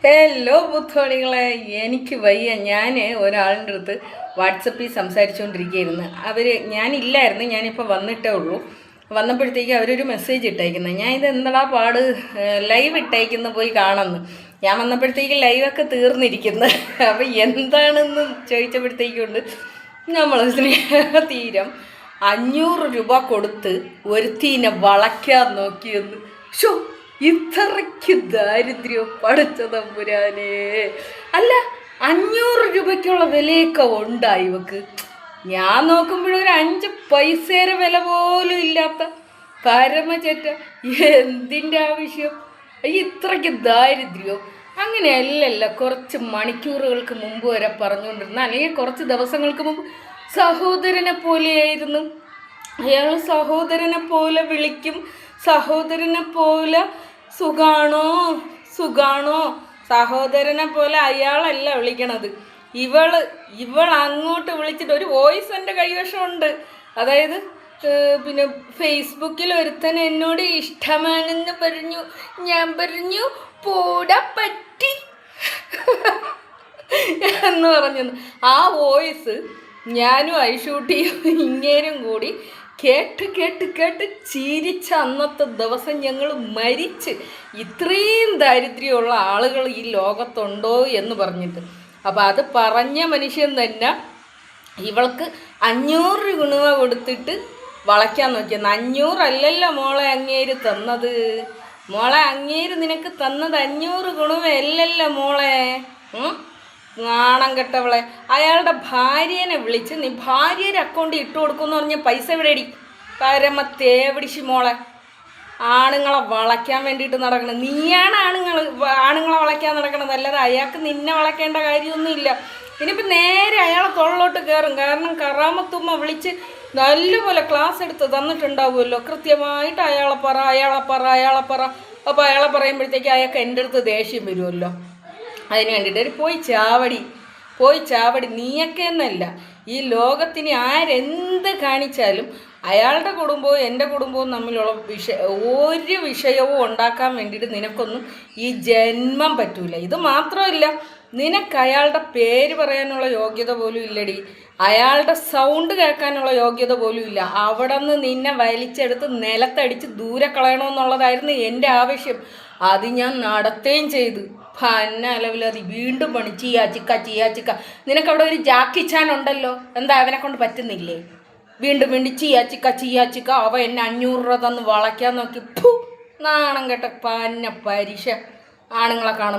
Hello ബുദ്ധോണികളെ, എനിക്ക് വയ്യ. ഞാൻ ഒരാളുടെ അടുത്ത് വാട്സപ്പിൽ സംസാരിച്ചുകൊണ്ടിരിക്കുകയായിരുന്നു. ഞാനില്ലായിരുന്നു, ഞാനിപ്പോൾ വന്നിട്ടേ ഉള്ളൂ. വന്നപ്പോഴത്തേക്ക് അവരൊരു മെസ്സേജ് ഇട്ടേക്കുന്നത്, ഞാൻ ഇത് എന്താ പാട് ലൈവ് ഇട്ടേക്കുന്ന പോയി കാണുന്നു. ഞാൻ വന്നപ്പോഴത്തേക്ക് ലൈവൊക്കെ തീർന്നിരിക്കുന്നു. അപ്പം എന്താണെന്ന് ചോദിച്ചപ്പോഴത്തേക്കുണ്ട് നമ്മൾ സ്നേഹതീരം 500 രൂപ കൊടുത്ത് ഒരുത്തീനെ വളയ്ക്കാൻ നോക്കിയെന്ന്. ഷോ, ഇത്രയ്ക്ക് ദാരിദ്ര്യം പഠിച്ച തമ്പുരാനേ. അല്ല, 500 രൂപയ്ക്കുള്ള വിലയൊക്കെ ഉണ്ടായി ഇവക്ക്. ഞാൻ നോക്കുമ്പോഴൊരു 5 പൈസയുടെ വില പോലും ഇല്ലാത്ത പരമചേറ്റ. എന്തിൻ്റെ ആവശ്യം? ഇത്രയ്ക്ക് ദാരിദ്ര്യം. അങ്ങനെയല്ലല്ല, കുറച്ച് മണിക്കൂറുകൾക്ക് മുമ്പ് വരെ പറഞ്ഞുകൊണ്ടിരുന്ന, അല്ലെങ്കിൽ കുറച്ച് ദിവസങ്ങൾക്ക് മുമ്പ് സഹോദരനെ പോലെയായിരുന്നു അയാൾ. സഹോദരനെ പോലെ വിളിക്കും, സഹോദരനെ പോലെ സുഖാണോ സുഖാണോ. സഹോദരനെ പോലെ അയാളല്ല വിളിക്കണത്. ഇവൾ അങ്ങോട്ട് വിളിച്ചിട്ട് ഒരു വോയിസ് എൻ്റെ കൈവശമുണ്ട്. അതായത് പിന്നെ ഫേസ്ബുക്കിൽ ഒരുത്തൻ എന്നോട് ഇഷ്ടമാണെന്ന് പറഞ്ഞു. ഞാൻ പറഞ്ഞു പോടാ പറ്റി എന്ന് പറഞ്ഞു. ആ വോയിസ് ഞാനും ഐഷൂട്ടിയും ഇങ്ങേരും കൂടി കേട്ട് കേട്ട് കേട്ട് ചിരിച്ച അന്നത്തെ ദിവസം ഞങ്ങൾ മരിച്ച്. ഇത്രയും ദാരിദ്ര്യമുള്ള ആളുകൾ ഈ ലോകത്തുണ്ടോ എന്ന് പറഞ്ഞിട്ട്. അപ്പോൾ അത് പറഞ്ഞ മനുഷ്യൻ തന്നെ ഇവൾക്ക് 500 ഗുണവ കൊടുത്തിട്ട് വളയ്ക്കാൻ നോക്കിയെന്ന്. 500 അല്ലല്ലോ മോളെ അങ്ങേര് തന്നത്. മോളെ അങ്ങേര് നിനക്ക് തന്നത് 500 ഗുണവ അല്ലല്ലോ മോളെ. നാണം കെട്ടവളെ. അയാളുടെ ഭാര്യനെ വിളിച്ച് നീ ഭാര്യയുടെ അക്കൗണ്ടിൽ ഇട്ട് കൊടുക്കുമെന്ന് പറഞ്ഞ പൈസ എവിടെയടി? പരമത്തേവിടിശി മോളെ. ആണുങ്ങളെ വളയ്ക്കാൻ വേണ്ടിയിട്ട് നടക്കണം. നീയാണ് ആണുങ്ങളെ വളയ്ക്കാൻ നടക്കണത്, അല്ലാതെ അയാൾക്ക് നിന്നെ വളയ്ക്കേണ്ട കാര്യമൊന്നുമില്ല. ഇനിയിപ്പോൾ നേരെ അയാളെ തൊള്ളോട്ട് കയറും. കാരണം കറാമത്തുമ്മ വിളിച്ച് നല്ലപോലെ ക്ലാസ് എടുത്ത് തന്നിട്ടുണ്ടാവുമല്ലോ. കൃത്യമായിട്ട് അയാളെ പറ. അപ്പോൾ അയാളെ പറയുമ്പോഴത്തേക്ക് അയാൾക്ക് എൻ്റെ അടുത്ത് ദേഷ്യം വരുമല്ലോ. അതിന് വേണ്ടിയിട്ട് പോയി ചാവടി. നീയൊക്കെ എന്നല്ല, ഈ ലോകത്തിന് ആരെന്ത് കാണിച്ചാലും അയാളുടെ കുടുംബവും എൻ്റെ കുടുംബവും തമ്മിലുള്ള ഒരു വിഷയവും ഉണ്ടാക്കാൻ വേണ്ടിയിട്ട് നിനക്കൊന്നും ഈ ജന്മം പറ്റൂല. ഇത് മാത്രമല്ല, നിനക്ക് അയാളുടെ പേര് പറയാനുള്ള യോഗ്യത പോലും ഇല്ലടി. അയാളുടെ സൗണ്ട് കേൾക്കാനുള്ള യോഗ്യത പോലും ഇല്ല. അവിടെ നിന്ന് നിന്നെ വലിച്ചെടുത്ത് നിലത്തടിച്ച് ദൂരെ കളയണമെന്നുള്ളതായിരുന്നു എൻ്റെ ആവശ്യം. അത് ഞാൻ നടത്തുകയും ചെയ്തു. അലവിലതി വീണ്ടും പണി ചിയാച്ചിക്ക. നിനക്കവിടെ ഒരു ജാക്കിച്ചാൻ ഉണ്ടല്ലോ, എന്താ അവനെ കൊണ്ട് പറ്റുന്നില്ലേ? വീണ്ടും ചിയാച്ചിക്ക. അവ എന്നെ 500 രൂപ തന്ന് വളയ്ക്കാൻ നോക്കി. നാണം കേട്ട പരിശ. ആണുങ്ങളെ കാണുമ്പോൾ